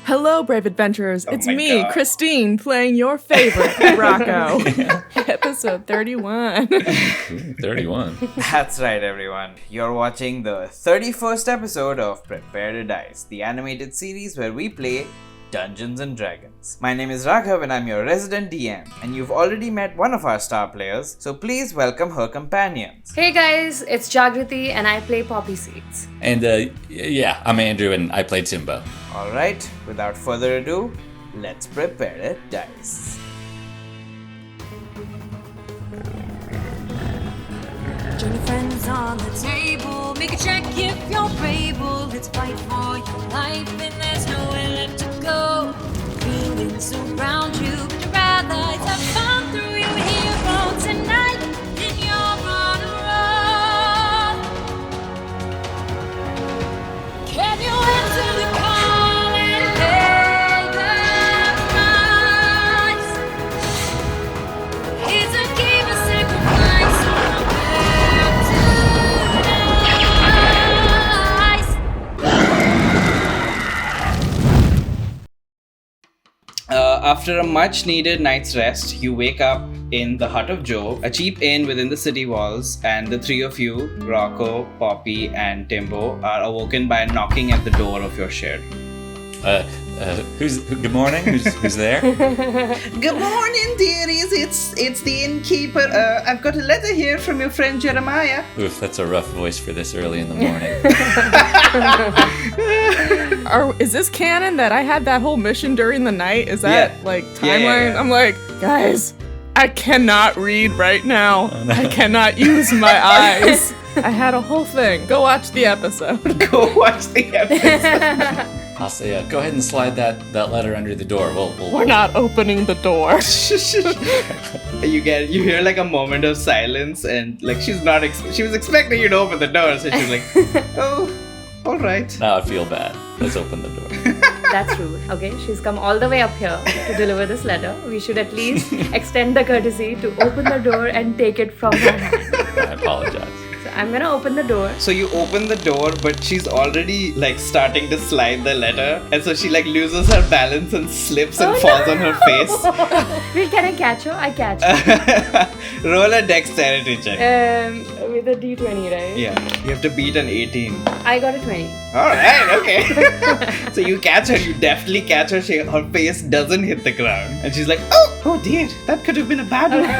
Hello, brave adventurers. It's me, God. Christine, playing your favorite Rocco. Episode 31. 31. That's right, everyone. You're watching the 31st episode of Prepare to Dice, the animated series where we play Dungeons and Dragons. My name is Raghav and I'm your resident DM, and you've already met one of our star players, so please welcome her companions. Hey guys, it's Jagriti and I play Poppy Seeds. And I'm Andrew and I play Timbo. Alright, without further ado, let's prepare to dice. Join your friends on the table. Make a check if you're able. Let's fight for your life and there's nowhere left to go. Feelings surround you, but you'd rather have fun through your hero tonight. Then you're on a roll. Can you answer the call and pay the price? Is a game of sacrifice or a After a much needed night's rest, you wake up in the Hut of Joe, a cheap inn within the city walls, and the three of you, Rocco, Poppy, and Timbo, are awoken by knocking at the door of your shed. Good morning? Who's there? Good morning, dearies. It's the innkeeper. I've got a letter here from your friend Jeremiah. Oof, that's a rough voice for this early in the morning. Is this canon that I had that whole mission during the night? Is that timeline? Yeah. I'm like, guys, I cannot read right now. Oh, no. I cannot use my eyes. I had a whole thing. Go watch the episode. Go watch the episode. I'll say, go ahead and slide that letter under the door. We're not opening the door. You hear like a moment of silence, and like she was expecting you to open the door, so she's like, oh, all right. Now I feel bad. Let's open the door. That's rude. Okay, she's come all the way up here to deliver this letter. We should at least extend the courtesy to open the door and take it from her hand. I apologize. So I'm gonna open the door. So you open the door, but she's already like starting to slide the letter, and so she like loses her balance and slips and falls on her face. Wait, can I catch her? I catch her. Roll a dexterity check. With a d20, right? Yeah, you have to beat an 18. I got a 20. Alright, okay. So you catch her, you definitely catch her, her face doesn't hit the ground. And she's like, oh dear, that could have been a bad one.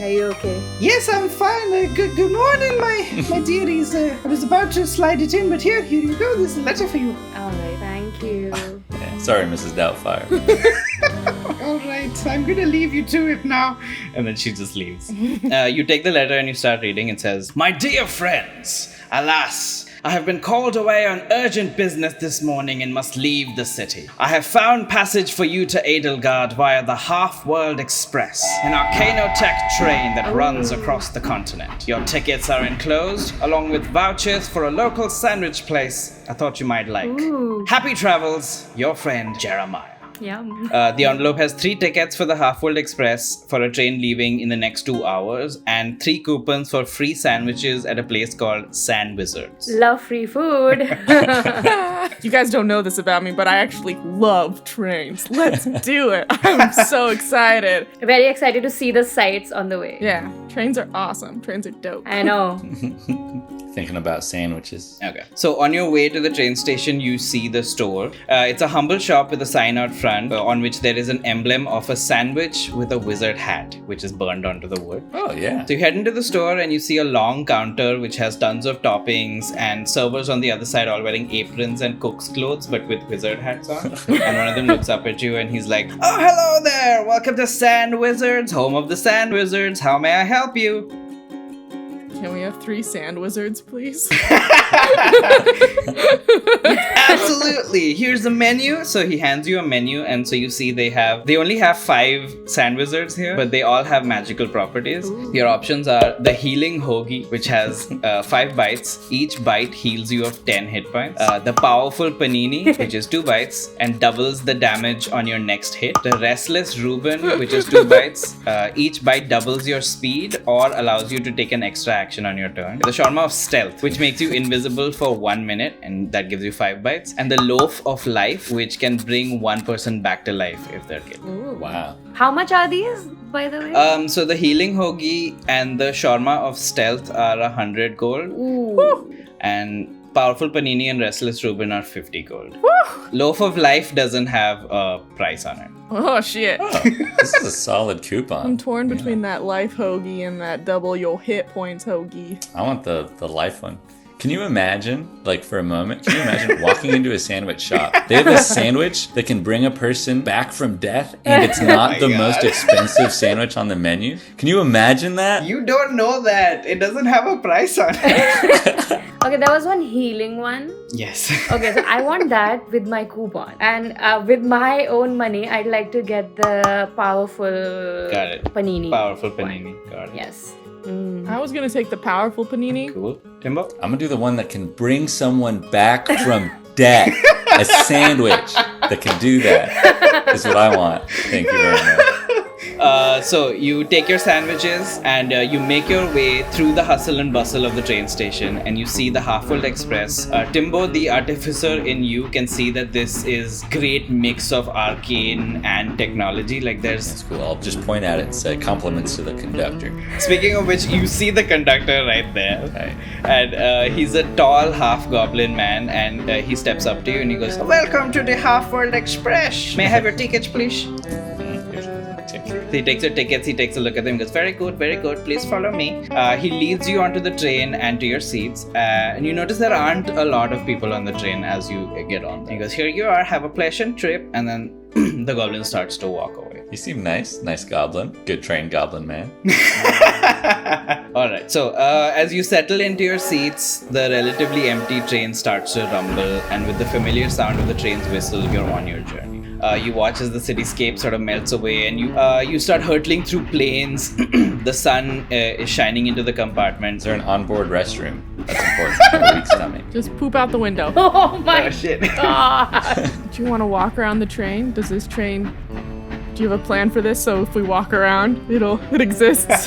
Are you okay? Yes, I'm fine. Good morning, my dearies. I was about to slide it in, but here you go. There's a letter for you. Alright, thank you. Yeah, sorry, Mrs. Doubtfire. All right, I'm gonna leave you to it now. And then she just leaves. You take the letter and you start reading. It says, My dear friends, alas, I have been called away on urgent business this morning and must leave the city. I have found passage for you to Edelgard via the Half-World Express, an Arcanotech train that runs across the continent. Your tickets are enclosed, along with vouchers for a local sandwich place I thought you might like. Ooh. Happy travels, your friend Jeremiah. Yum. The envelope has 3 tickets for the Half-World Express for a train leaving in the next 2 hours, and 3 coupons for free sandwiches at a place called Sand Wizards. Love free food. You guys don't know this about me, but I actually love trains. Let's do it. I'm so excited. Very excited to see the sights on the way. Yeah, trains are awesome. Trains are dope. I know. Thinking about sandwiches. Okay. So on your way to the train station, you see the store. It's a humble shop with a sign out front on which there is an emblem of a sandwich with a wizard hat, which is burned onto the wood. Oh, yeah. So you head into the store and you see a long counter which has tons of toppings and servers on the other side all wearing aprons and cook's clothes but with wizard hats on. And one of them looks up at you and he's like, Oh, hello there! Welcome to Sand Wizards, home of the Sand Wizards. How may I help you? Can we have 3 sand wizards, please? Absolutely. Here's the menu. So he hands you a menu, and so you see they only have 5 sand wizards here, but they all have magical properties. Ooh. Your options are the healing hoagie, which has 5 bites. Each bite heals you of 10 hit points. The powerful panini, which is 2 bites and doubles the damage on your next hit. The restless Reuben, which is 2 bites. Each bite doubles your speed or allows you to take an extra action action on your turn. The shawarma of stealth, which makes you invisible for 1 minute, and that gives you 5 bites. And the loaf of life, which can bring one person back to life if they're killed. Ooh. Wow. How much are these, by the way? So the healing hoagie and the shawarma of stealth are 100 gold. Ooh. And powerful panini and restless Reuben are 50 gold. Loaf of life doesn't have a price on it. Oh, shit. Oh, this is a solid coupon. I'm torn between that life hoagie and that double your hit points hoagie. I want the life one. Can you imagine, like for a moment, can you imagine walking into a sandwich shop? They have a sandwich that can bring a person back from death, and it's not the most expensive sandwich on the menu. Can you imagine that? You don't know that. It doesn't have a price on it. Okay, there was one healing one. Yes. Okay, so I want that with my coupon. And with my own money, I'd like to get the powerful Got it. panini. Powerful panini. Got it. Yes. I was gonna take the powerful panini. Cool. Timbo? I'm gonna do the one that can bring someone back from death. A sandwich that can do that is what I want. Thank you very much. So you take your sandwiches and you make your way through the hustle and bustle of the train station, and you see the Half-World Express. Timbo, the artificer in you, can see that this is great mix of arcane and technology. Like there's... That's cool. I'll just point at it and say compliments to the conductor. Speaking of which, you see the conductor right there. Right. And he's a tall half-goblin man, and he steps up to you and he goes, "Welcome to the Half-World Express. May I have your tickets, please?" So he takes your tickets, he takes a look at them, goes, very good, please follow me. He leads you onto the train and to your seats, and you notice there aren't a lot of people on the train as you get on. He goes, here you are, have a pleasant trip, and then the goblin starts to walk away. You seem nice goblin. Good trained goblin man. Alright, so as you settle into your seats, the relatively empty train starts to rumble, and with the familiar sound of the train's whistle, you're on your journey. You watch as the cityscape sort of melts away, and you start hurtling through plains. The sun is shining into the compartments. Is there an onboard restroom? That's important for a weak stomach. Just poop out the window. Oh my shit. god. Do you want to walk around the train? Does this train... Do you have a plan for this? So if we walk around, it exists.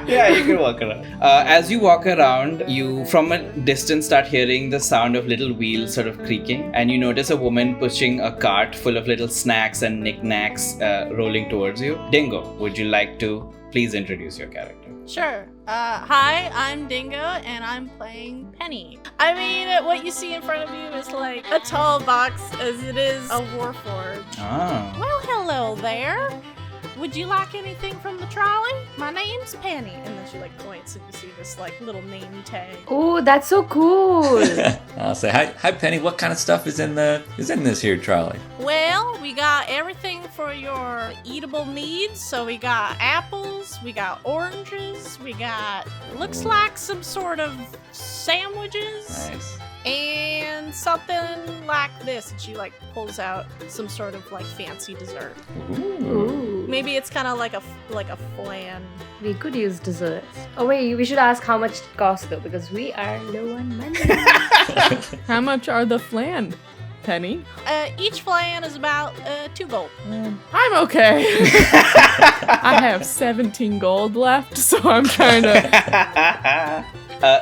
Yeah, you can walk around. As you walk around, you from a distance start hearing the sound of little wheels sort of creaking, and you notice a woman pushing a cart full of little snacks and knickknacks rolling towards you. Dingo, would you like to please introduce your character? Sure. Hi, I'm Dingo, and I'm playing Penny. I mean, what you see in front of you is like a tall box, as it is a warforged. Ah. Well, hello there. Would you like anything from the trolley? My name's Penny. And then she like points and you see this like little name tag. Oh, that's so cool. I'll say, hi Penny, what kind of stuff is in this here trolley? Well, we got everything for your eatable needs. So we got apples, we got oranges, we got, looks like some sort of sandwiches. Nice. And something like this. And she like pulls out some sort of like fancy dessert. Ooh. Maybe it's kind of like a flan. We could use desserts. Oh wait, we should ask how much it costs though, because we are low on money. How much are the flan, Penny? Each flan is about 2 gold. I'm okay. I have 17 gold left, so I'm trying to...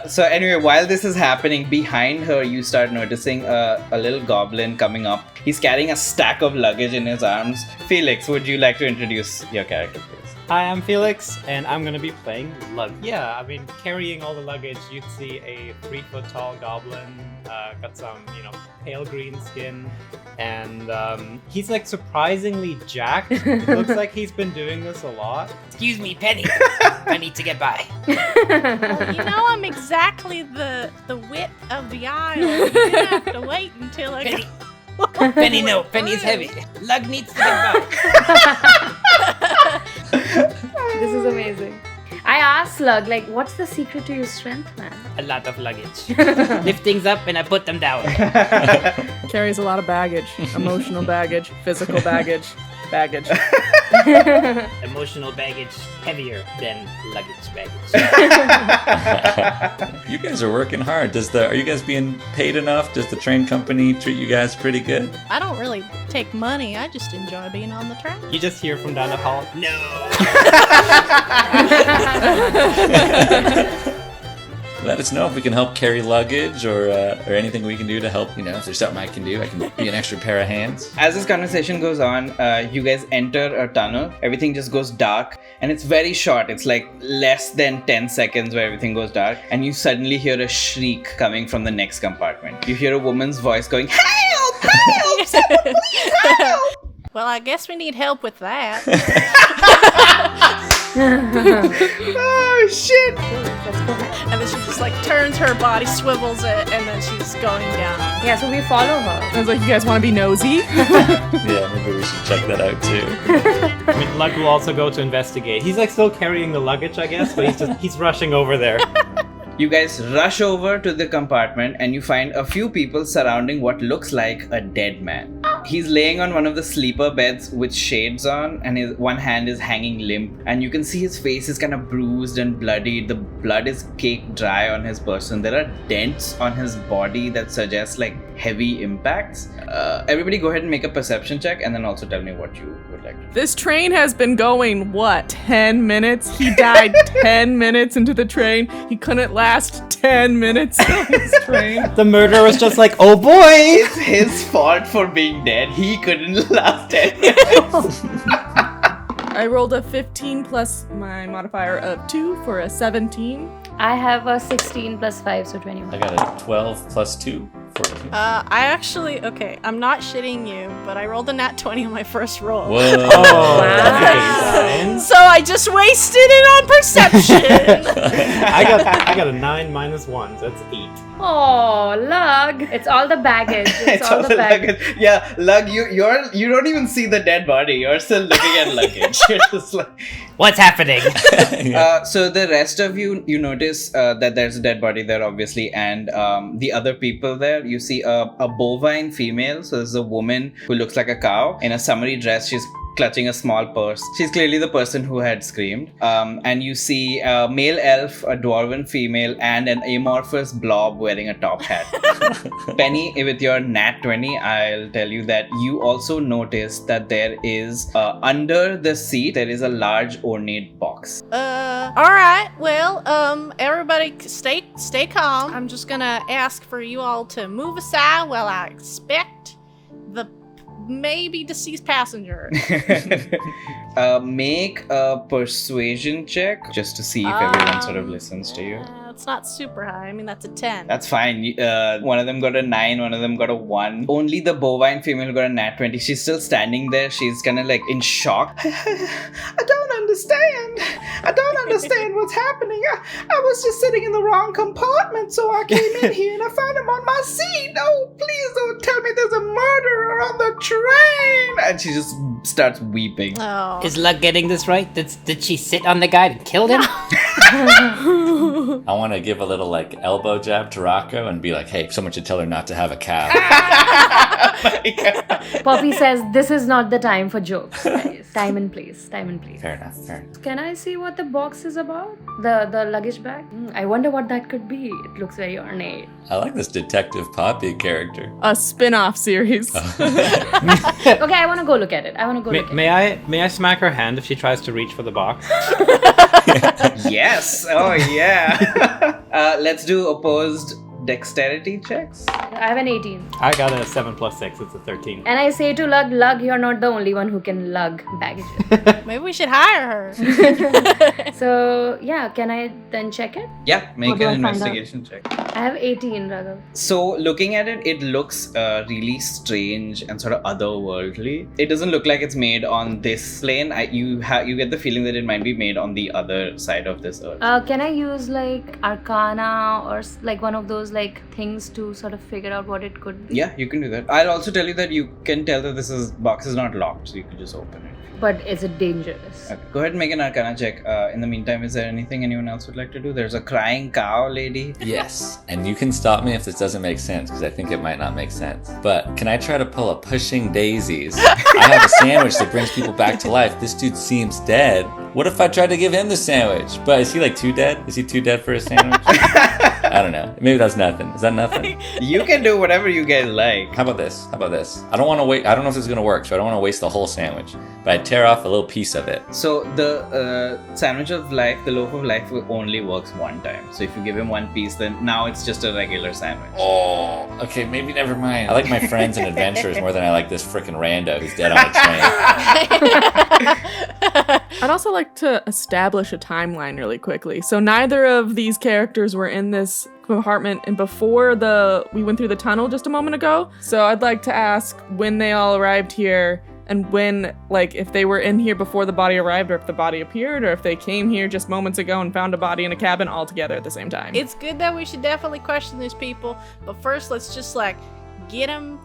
So anyway, while this is happening, behind her, you start noticing a little goblin coming up. He's carrying a stack of luggage in his arms. Felix, would you like to introduce your character, please? Hi, I'm Felix, and I'm gonna be playing Lug. Yeah, I mean, carrying all the luggage, you'd see a 3-foot tall goblin, got some, pale green skin, and he's like surprisingly jacked. It looks like he's been doing this a lot. Excuse me, Penny. I need to get by. Well, I'm exactly the width of the aisle. You're gonna have to wait until I Penny. Penny, no. Penny is heavy. Lug needs to get by. This is amazing. I asked Slug, like, what's the secret to your strength, man? A lot of luggage. Lift things up and I put them down. Carries a lot of baggage. Emotional baggage, physical baggage. baggage. Emotional baggage heavier than luggage baggage. You guys are working hard. Are you guys being paid enough? Does the train company treat you guys pretty good? I don't really take money. I just enjoy being on the train. You just hear from down the hall, no! Let us know if we can help carry luggage or anything we can do to help. If there's something I can do, I can be an extra pair of hands. As this conversation goes on, you guys enter a tunnel. Everything just goes dark, and it's very short. It's like less than 10 seconds where everything goes dark, and you suddenly hear a shriek coming from the next compartment. You hear a woman's voice going, "Help! Help! Someone please help!" Well, I guess we need help with that. Oh shit! And then she just like turns her body, swivels it, and then she's going down. Yeah, so we follow her. I was like, you guys want to be nosy? Yeah, maybe we should check that out too. I mean, Lug will also go to investigate. He's like still carrying the luggage, I guess, but he's rushing over there. You guys rush over to the compartment and you find a few people surrounding what looks like a dead man. He's laying on one of the sleeper beds with shades on, and his one hand is hanging limp, and you can see his face is kind of bruised and bloody. The blood is caked dry on his person. There are dents on his body that suggest like heavy impacts. Everybody go ahead and make a perception check, and then also tell me what you would like to do. This train has been going, 10 minutes? He died 10 minutes into the train. He couldn't last 10 minutes on this train. The murderer was just like, oh boy! It's his fault for being dead. He couldn't last 10 minutes. I rolled a 15 plus my modifier of 2 for a 17. I have a 16 plus 5, so 21. I got a 12 plus 2, 14. I'm not shitting you, but I rolled a nat 20 on my first roll. Whoa. Oh, Wow. So I just wasted it on perception. I got a 9 minus 1, so that's 8. Oh, Lug. It's all the baggage. It's all the baggage. luggage. Yeah, Lug, you don't even see the dead body. You're still looking at luggage. You're just like... What's happening? So the rest of you notice that there's a dead body there, obviously, and the other people there, you see a bovine female. So there's a woman who looks like a cow in a summery dress. She's clutching a small purse. She's clearly the person who had screamed. And you see a male elf, a dwarven female, and an amorphous blob wearing a top hat. Penny, with your nat 20, I'll tell you that you also notice that there is, under the seat, there is a large ornate box. Alright, well, everybody stay calm. I'm just gonna ask for you all to move aside while I inspect the maybe deceased passenger. Make a persuasion check just to see if everyone sort of listens to you. It's not super high. I mean, that's a 10. That's fine. One of them got a 9, one of them got a 1. Only the bovine female got a nat 20. She's still standing there. She's kind of like in shock. I don't understand. I don't understand what's happening. I was just sitting in the wrong compartment, so I came in here and I found him on my seat. Oh, please don't tell me there's a murderer on the train. And she just starts weeping. Oh. Is Lug getting this right? Did she sit on the guy and killed him? I want to give a little elbow jab to Rocco and be like, hey, someone should tell her not to have a cow. Poppy says, this is not the time for jokes, guys. Time and place. Fair enough. Can I see what the box is about? The luggage bag? I wonder what that could be. It looks very ornate. I like this Detective Poppy character. A spin-off series. Okay, I want to go look at it. May I smack her hand if she tries to reach for the box? Yes. Oh, yeah. Let's do opposed dexterity checks. I have an 18. I got a 7 plus 6, it's a 13. And I say to Lug, you're not the only one who can lug baggage. Maybe we should hire her. So, yeah, can I then check it? Yeah, make What do I an find investigation check. I have 18, Raghav. So, looking at it, it looks really strange and sort of otherworldly. It doesn't look like it's made on this plane. You get the feeling that it might be made on the other side of this earth. Can I use Arcana or one of those like things to sort of figure out what it could be? Yeah, you can do that. I'll also tell you that you can tell that this box is not locked, so you can just open it. But is it dangerous? Okay. Go ahead and make an Arcana check. In the meantime, is there anything anyone else would like to do? There's a crying cow lady. Yes, and you can stop me if this doesn't make sense, because I think it might not make sense. But can I try to pull a pushing daisies? I have a sandwich that brings people back to life. This dude seems dead. What if I tried to give him the sandwich? But is he like too dead? Is he too dead for a sandwich? I don't know. Maybe that's nothing. Is that nothing? You can do whatever you guys like. How about this? I don't want to wait. I don't know if this is going to work, so I don't want to waste the whole sandwich. But I tear off a little piece of it. So the sandwich of life, the loaf of life, only works one time. So if you give him one piece, then now it's just a regular sandwich. Oh, okay, maybe never mind. I like my friends and adventurers more than I like this freaking rando who's dead on a train. I'd also like to establish a timeline really quickly. So neither of these characters were in this compartment and before we went through the tunnel just a moment ago. So I'd like to ask when they all arrived here and when, like, if they were in here before the body arrived or if the body appeared or if they came here just moments ago and found a body in a cabin all together at the same time. It's good that we should definitely question these people, but first let's just like get them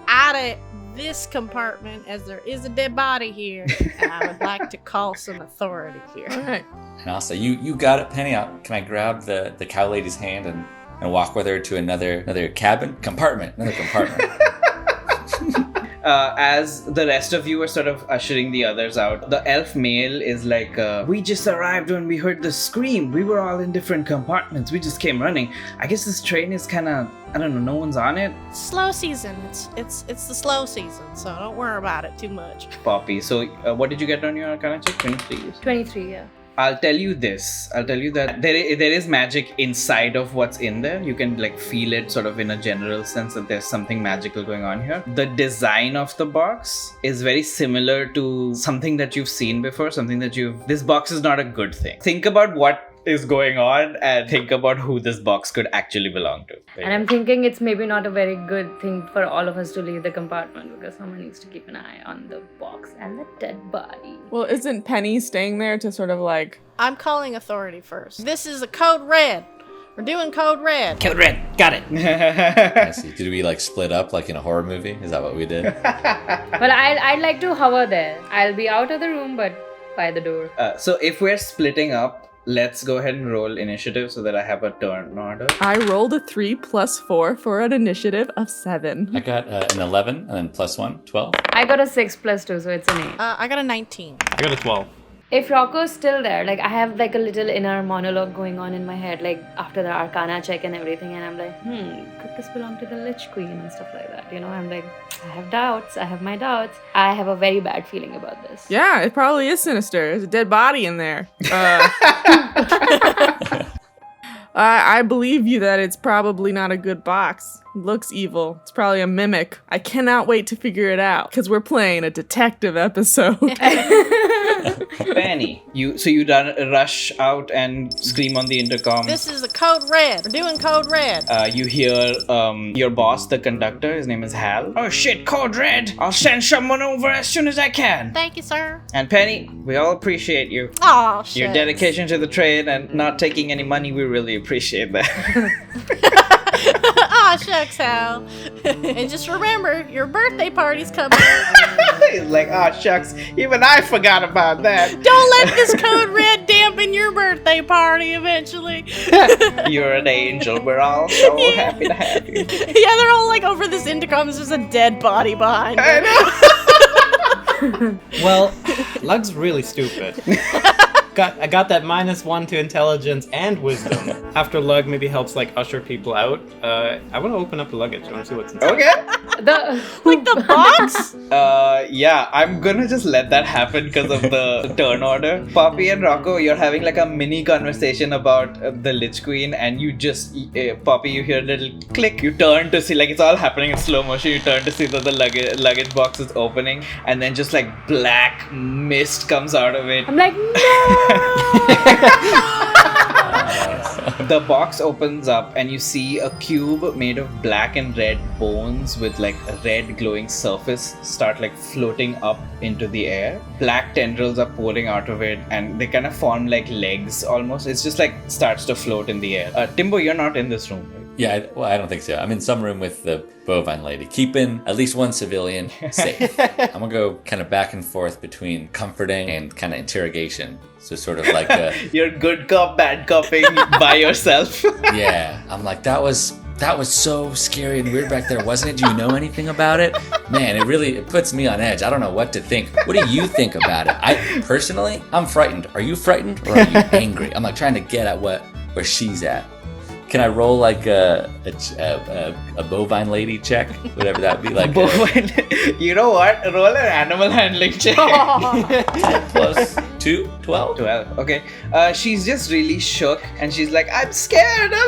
out of this compartment as there is a dead body here, and I would like to call some authority here. All right. And also, you got it, Penny. Can I grab the cow lady's hand and walk with her to another compartment? As the rest of you are sort of ushering the others out, the elf male is like, we just arrived when we heard the scream. We were all in different compartments. We just came running. I guess this train is kind of, I don't know, no one's on it. Slow season. It's the slow season, so don't worry about it too much. Poppy. So what did you get on your Arcana check? 23. 23, yeah. I'll tell you this. I'll tell you that there is magic inside of what's in there. You can like feel it sort of in a general sense that there's something magical going on here. The design of the box is very similar to something that you've seen before, this box is not a good thing. Think about what is going on and think about who this box could actually belong to. And I'm thinking it's maybe not a very good thing for all of us to leave the compartment because someone needs to keep an eye on the box and the dead body. Well, isn't Penny staying there to sort of like... I'm calling authority first. This is a code red. We're doing code red. Code red. Got it. I see. Did we like split up like in a horror movie? Is that what we did? But I'd like to hover there. I'll be out of the room, but by the door. So if we're splitting up, let's go ahead and roll initiative so that I have a turn order. I rolled a 3 + 4 for an initiative of 7. I got an 11 and then +1, 12. I got a 6 + 2, so it's an 8. I got a 19. I got a 12. If Rocco's still there, like I have like a little inner monologue going on in my head, like after the Arcana check and everything, and I'm like, could this belong to the Lich Queen and stuff like that? You know, I'm like, I have doubts. I have my doubts. I have a very bad feeling about this. Yeah, it probably is sinister. There's a dead body in there. I believe you that it's probably not a good box. It looks evil. It's probably a mimic. I cannot wait to figure it out because we're playing a detective episode. Penny, you rush out and scream on the intercom. This is the code red. We're doing code red. You hear your boss, the conductor, his name is Hal. Oh shit, code red! I'll send someone over as soon as I can. Thank you, sir. And Penny, we all appreciate you. Aw, shit. Your dedication to the trade and not taking any money, we really appreciate that. Aw, shucks, Hal. And just remember, your birthday party's coming. He's like, shucks, even I forgot about that. Don't let this code red dampen your birthday party eventually. You're an angel. We're all so happy to have you. Yeah, they're all like over this intercom. There's just a dead body behind I them. know. Well, Lug's really stupid. I got that -1 to intelligence and wisdom. After Lug maybe helps like usher people out, I want to open up the luggage. I want to see what's inside. Okay. The box? Yeah, I'm gonna just let that happen because of the turn order. Poppy and Rocco, you're having like a mini conversation about the Lich Queen, and you just, Poppy, you hear a little click. You turn to see, like it's all happening in slow motion. You turn to see that the luggage box is opening, and then just like black mist comes out of it. I'm like, no! The box opens up and you see a cube made of black and red bones with like a red glowing surface start like floating up into the air. Black tendrils are pouring out of it and they kind of form like legs almost. It's just like starts to float in the air. Timbo, you're not in this room, right? Yeah, I don't think so. I'm in some room with the bovine lady, keeping at least one civilian safe. I'm gonna go kind of back and forth between comforting and kind of interrogation. So sort of like You're good cop, bad copping by yourself. yeah, I'm like, that was so scary and weird back there, wasn't it? Do you know anything about it? Man, it puts me on edge. I don't know what to think. What do you think about it? I'm frightened. Are you frightened or are you angry? I'm like trying to get at where she's at. Can I roll like a bovine lady check? Whatever that would be like. Bovine. You know what? Roll an animal handling check. 10 plus 2, 12? 12. Okay. She's just really shook and she's like, I'm scared of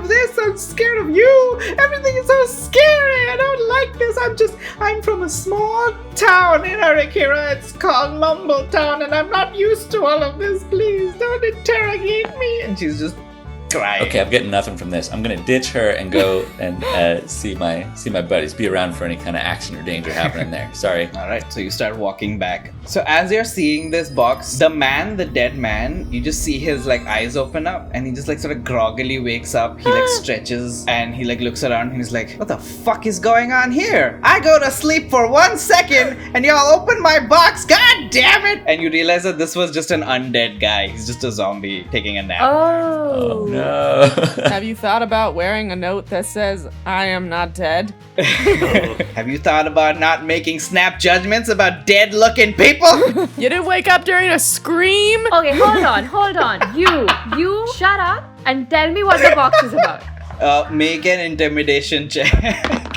this, I'm scared of you. Everything is so scary. I don't like this. I'm from a small town in Arikira. It's called Mumble Town and I'm not used to all of this. Please don't interrogate me. And she's just crying. Okay, I'm getting nothing from this. I'm gonna ditch her and go and see my buddies. Be around for any kind of action or danger happening there. Sorry. All right, so you start walking back. So as you're seeing this box, the dead man, you just see his like eyes open up, and he just like sort of groggily wakes up. He like stretches and he like looks around and he's like, "What the fuck is going on here? I go to sleep for 1 second and y'all open my box. God damn it!" And you realize that this was just an undead guy. He's just a zombie taking a nap. Oh no. Have you thought about wearing a note that says, "I am not dead"? Have you thought about not making snap judgments about dead-looking people? You didn't wake up during a scream? Okay, hold on. You shut up and tell me what the box is about. Make an intimidation check.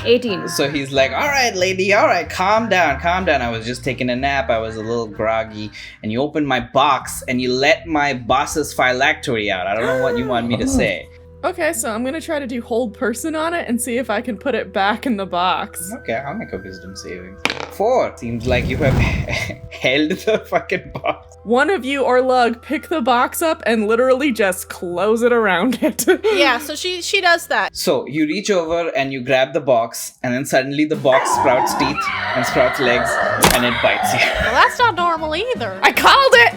18. So he's like, all right, lady, all right, calm down. I was just taking a nap. I was a little groggy. And you opened my box and you let my boss's phylactery out. I don't know what you want me to say. Okay, so I'm gonna try to do hold person on it and see if I can put it back in the box. Okay, I'll make a wisdom saving. 4. Seems like you have held the fucking box. One of you or Lug pick the box up and literally just close it around it. Yeah, so she does that. So you reach over and you grab the box, and then suddenly the box sprouts teeth and sprouts legs and it bites you. Well, that's not normal either. I called it!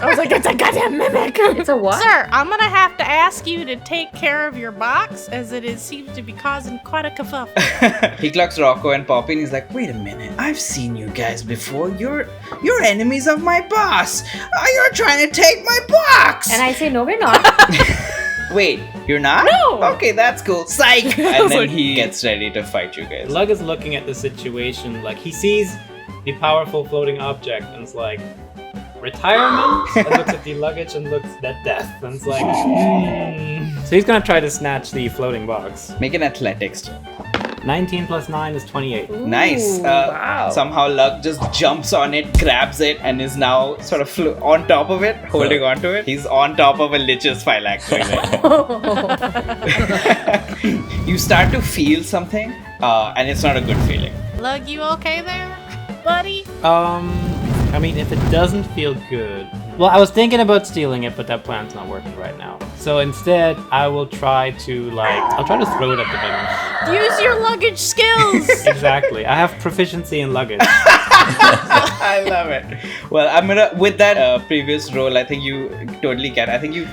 I was like, it's a goddamn mimic! It's a what? Sir, I'm gonna have to ask you to take care of your box, as it seems to be causing quite a kerfuffle. He clocks Rocco and Poppy and he's like, wait a minute, I've seen you guys before. You're enemies of my boss. You're trying to take my box. And I say, no, we're not. Wait, you're not? No. Okay, that's cool. Psych. And then he gets ready to fight you guys. Lug is looking at the situation like he sees the powerful floating object and it's like, retirement? And looks at the luggage and looks at death and it's like, So he's gonna try to snatch the floating box. Make an athletics check. 19 plus 9 is 28. Ooh, Nice. wow. Somehow Lug just jumps on it, grabs it, and is now sort of on top of it, holding onto it. He's on top of a lich's phylactery. You start to feel something, and it's not a good feeling. Lug, you okay there, buddy? I mean, if it doesn't feel good... Well, I was thinking about stealing it, but that plan's not working right now. So instead, I will try to, I'll try to throw it at the thing. Use your luggage skills! Exactly. I have proficiency in luggage. I love it. Well, I'm gonna, with that previous roll, I think you totally can. I think you,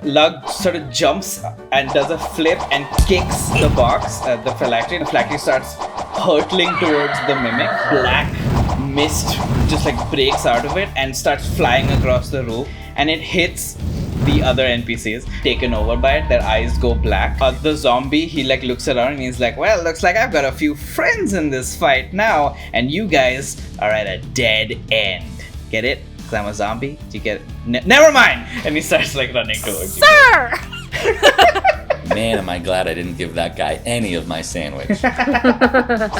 Lug sort of jumps and does a flip and kicks the box, the phylactery. The phylactery starts hurtling towards the mimic. Black mist just like breaks out of it and starts flying across the roof, and it hits the other NPCs, taken over by it. Their eyes go black. The zombie, he like looks around and he's like, well, looks like I've got a few friends in this fight now, and you guys are at a dead end. Get it? Because I'm a zombie? Do you get it? Never mind! And he starts like running towards you. Sir! Man, am I glad I didn't give that guy any of my sandwich.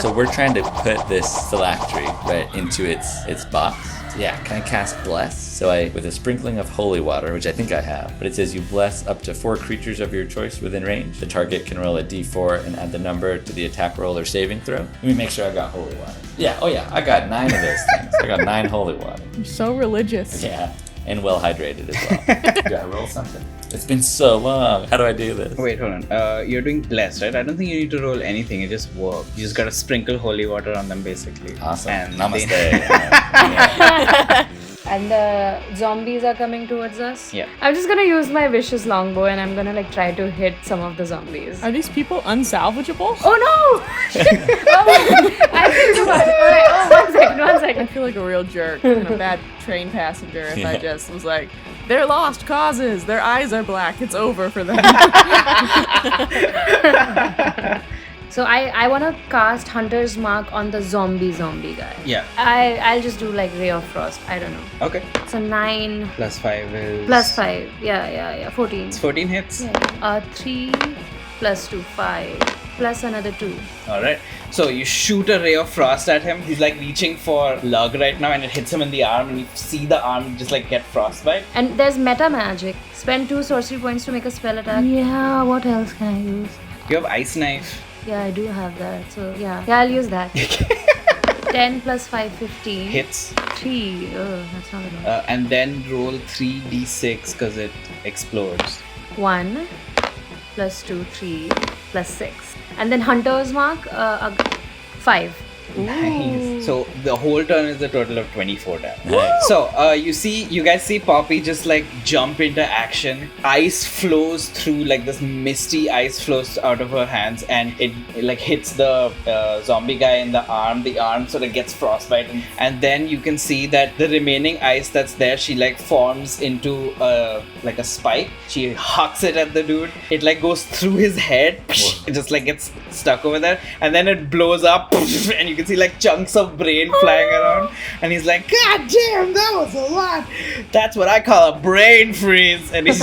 So we're trying to put this phylactery right into its box. Yeah, can I cast Bless? So with a sprinkling of holy water, which I think I have, but it says you bless up to 4 creatures of your choice within range. The target can roll a d4 and add the number to the attack roll or saving throw. Let me make sure I got holy water. Yeah, oh yeah, I got 9 of those things. I got 9 holy water. You're so religious. Yeah, and well hydrated as well. Do I roll something? It's been so long. How do I do this? Wait, hold on. You're doing Bless, right? I don't think you need to roll anything. It just works. You just gotta sprinkle holy water on them, basically. Awesome. And Namaste. they- and the zombies are coming towards us. Yeah. I'm just gonna use my vicious longbow and I'm gonna like try to hit some of the zombies. Are these people unsalvageable? Oh no! Oh, I think too much. Alright, oh, 1 second. I feel like a real jerk and a bad train passenger if I just was like, they're lost causes. Their eyes are black. It's over for them. So I want to cast Hunter's Mark on the zombie guy. Yeah. I'll just do like Ray of Frost. I don't know. Okay. So 9 Plus 5 is... plus 5. Yeah. 14. It's 14 hits. Yeah. 3 plus 2, 5. Plus another 2. Alright. So you shoot a ray of frost at him. He's like reaching for Lug right now and it hits him in the arm and you see the arm just like get frostbite. And there's meta magic. Spend 2 sorcery points to make a spell attack. Yeah, what else can I use? You have ice knife. Yeah, I do have that. So yeah, I'll use that. 10 plus 5, 15. Hits. 3. Oh, that's not enough. And then roll 3d6 because it explodes. 1 plus 2, 3 plus 6. And then Hunter's Mark, 5. Nice. So the whole turn is a total of 24 damage. Nice. So you guys see Poppy just like jump into action. Ice flows through, like this misty ice flows out of her hands and it like hits the zombie guy in the arm. The arm sort of gets frostbite and then you can see that the remaining ice that's there, she like forms into like a spike. She hucks it at the dude. It like goes through his head. It just like gets stuck over there and then it blows up and you can see like chunks of brain flying around and he's like, God damn, that was a lot. That's what I call a brain freeze. And he's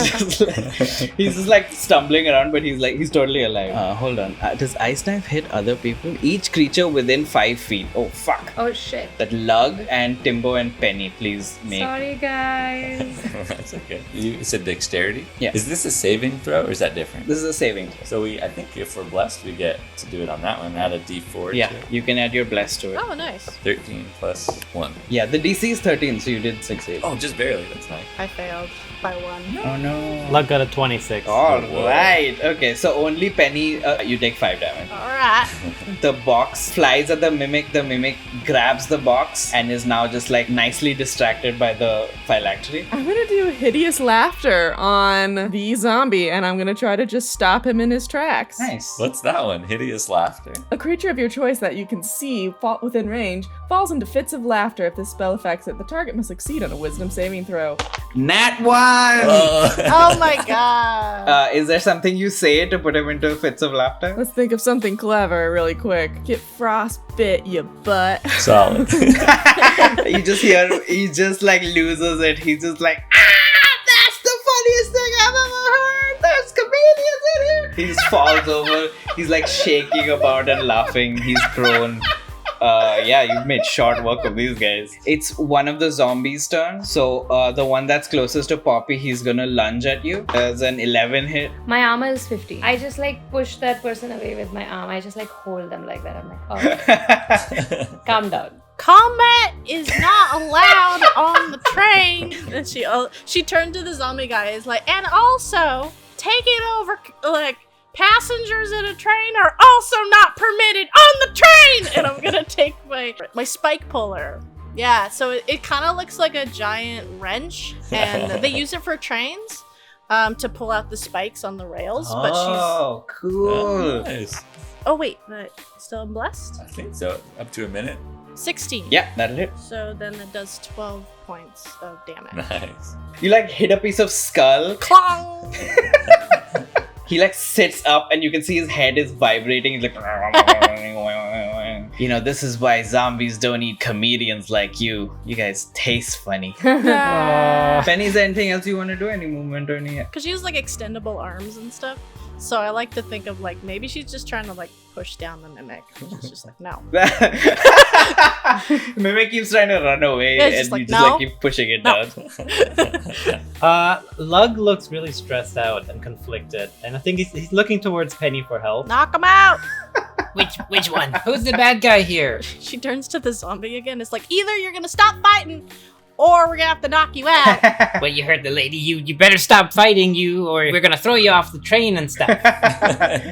just like stumbling around, but he's totally alive. Hold on. Does Ice Knife hit other people? Each creature within 5 feet. Oh fuck. Oh shit. That Lug and Timbo and Penny, please make. Sorry guys. That's okay. You said dexterity? Yeah. Is this a saving throw or is that different? This is a saving throw. So I think if we're blessed, we get to do it on that one. Add a d4 Yeah, to it. you can add your bless to it. Oh, nice. 13 plus 1. Yeah, the DC is 13, so you did succeed. Oh, just barely. That's nice. I failed by 1. Oh no. Luck got a 26. Alright, okay, so only Penny, you take 5 damage. Alright. The box flies at the mimic grabs the box and is now just like nicely distracted by the phylactery. I'm gonna do hideous laughter on the zombie and I'm gonna try to just stop him in his tracks. Nice. What's that one? Hideous laughter. A creature of your choice that you can see fall within range falls into fits of laughter. If this spell affects it, the target must succeed on a wisdom saving throw. Nat 1! Oh my god. Is there something you say to put him into fits of laughter? Let's think of something clever really quick. Get frostbit, you butt. Solid. You just hear, he just like loses it. He's just like, that's the funniest thing I've ever heard. There's comedians in here. He just falls over. He's like shaking about and laughing. He's prone. Yeah, you've made short work of these guys. It's one of the zombies' turn. So the one that's closest to Poppy, he's gonna lunge at you. There's an 11 hit. My armor is 50. I just like push that person away with my arm. I just like hold them like that. I'm like, oh, calm down. Combat is not allowed on the train. And she turned to the zombie guy. Is like, and also taking over like passengers in a train are also not permitted on the train. And I'm gonna take my spike puller. Yeah, so it kind of looks like a giant wrench, and they use it for trains to pull out the spikes on the rails. But Oh, cool. Nice. oh wait, but still I'm blessed. I think so. Up to a minute. 16. Yeah, that'll hit. So then it does 12 points of damage. Nice. You like hit a piece of skull. Clong! He like sits up and you can see his head is vibrating. He's like, you know, this is why zombies don't eat comedians like you. You guys taste funny. Penny, is there anything else you want to do? Any movement or any? Because she has like extendable arms and stuff. So I like to think of like maybe she's just trying to like push down the mimic. She's just like, no. Mimic keeps trying to run away Yeah, it's and just like, you just no. like keep pushing it No. down. Lug looks really stressed out and conflicted, and I think he's looking towards Penny for help. Knock him out! Which one? Who's the bad guy here? She turns to the zombie again. It's like, either you're gonna stop fighting or we're gonna have to knock you out. Well, you heard the lady. You better stop fighting, or we're gonna throw you off the train and stuff.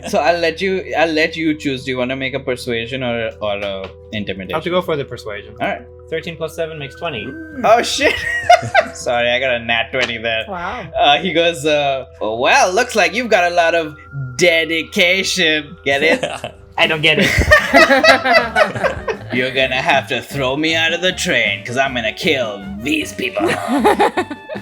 So I'll let you choose. Do you want to make a persuasion or a intimidation? I'll have to go for the persuasion. All right. 13 plus 7 makes 20. Oh shit! Sorry, I got a nat 20 there. Wow. He goes, oh, well, looks like you've got a lot of dedication. Get it? I don't get it. You're gonna have to throw me out of the train because I'm gonna kill these people.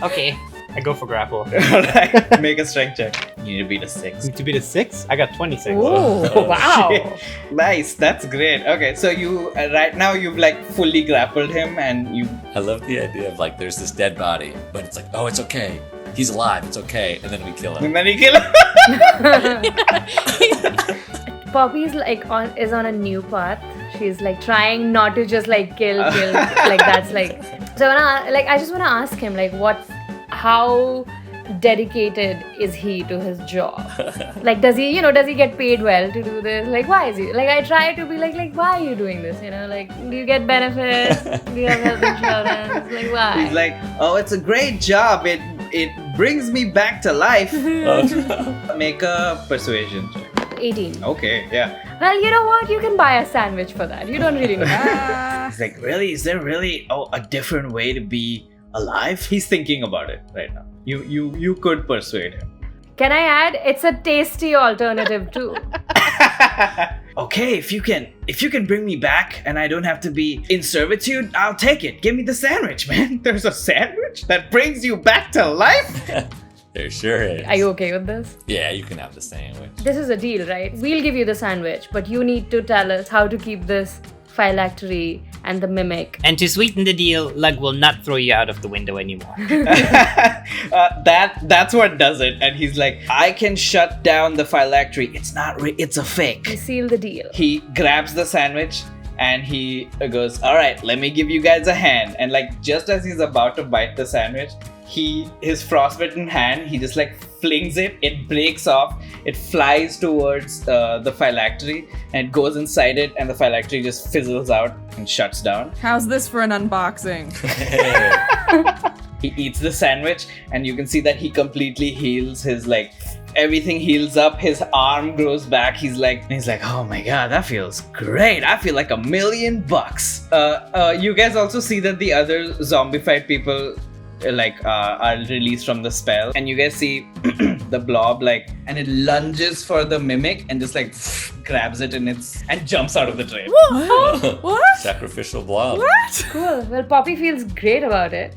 Okay. I go for grapple. Alright, make a strength check. You need to beat a 6. To beat a 6? I got 26. Ooh, wow. Nice, that's great. Okay, so you right now you've like fully grappled him and you. I love the idea of like there's this dead body, but it's like, oh, it's okay. He's alive. It's okay. And then we kill him. And then you kill him. Poppy's like is on a new path. She's like trying not to just like kill. Like that's like. So I just wanna ask him like how dedicated is he to his job? Like does he get paid well to do this? Like why is he like I try to be like why are you doing this? Like do you get benefits? Do you have health insurance? Like why? He's like, oh, it's a great job. It brings me back to life. Make a persuasion check. 18. Okay, yeah. Well, you know what? You can buy a sandwich for that. You don't really need He's like, really? Is there really a different way to be alive? He's thinking about it right now. You could persuade him. Can I add? It's a tasty alternative too. Okay, if you can bring me back and I don't have to be in servitude, I'll take it. Give me the sandwich, man. There's a sandwich that brings you back to life? There sure is. Are you okay with this? Yeah, you can have the sandwich. This is a deal, right? We'll give you the sandwich, but you need to tell us how to keep this phylactery and the mimic. And to sweeten the deal, Lug will not throw you out of the window anymore. That's what does it. And he's like, I can shut down the phylactery. It's a fake. We seal the deal. He grabs the sandwich and he goes, all right, let me give you guys a hand. And like just as he's about to bite the sandwich, his frostbitten hand, he just like flings it breaks off, it flies towards the phylactery and it goes inside it, and the phylactery just fizzles out and shuts down. How's this for an unboxing? He eats the sandwich and you can see that he completely heals. His like everything heals up, his arm grows back. He's like, oh my god, that feels great. I feel like $1 million. You guys also see that the other zombified people are released from the spell, and you guys see the blob and it lunges for the mimic and just grabs it and jumps out of the train. What? Sacrificial blob. What? Cool. Well, Poppy feels great about it.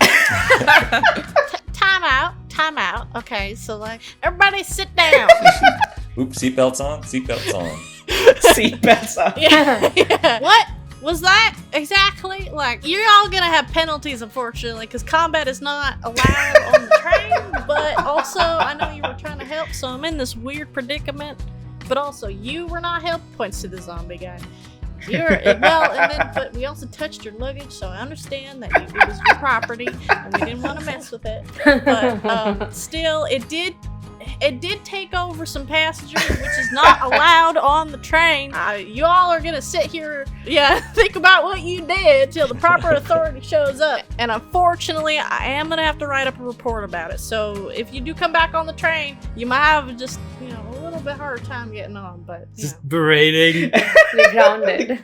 Time out. Okay, so everybody sit down. Oops, seatbelts on. Seatbelts on. Seatbelts on. Yeah. What was that exactly? You're all gonna have penalties, unfortunately, because combat is not allowed on the train. But also, I know you were trying to help, so I'm in this weird predicament. But also, you were not helped. Points to the zombie guy. But we also touched your luggage, so I understand that it was your property, and we didn't want to mess with it. But still, it did take over some passengers, which is not allowed on the train. You all are gonna sit here, think about what you did till the proper authority shows up. And unfortunately, I am gonna have to write up a report about it. So if you do come back on the train, you might have just a little bit harder time getting on. But just berating. We're grounded.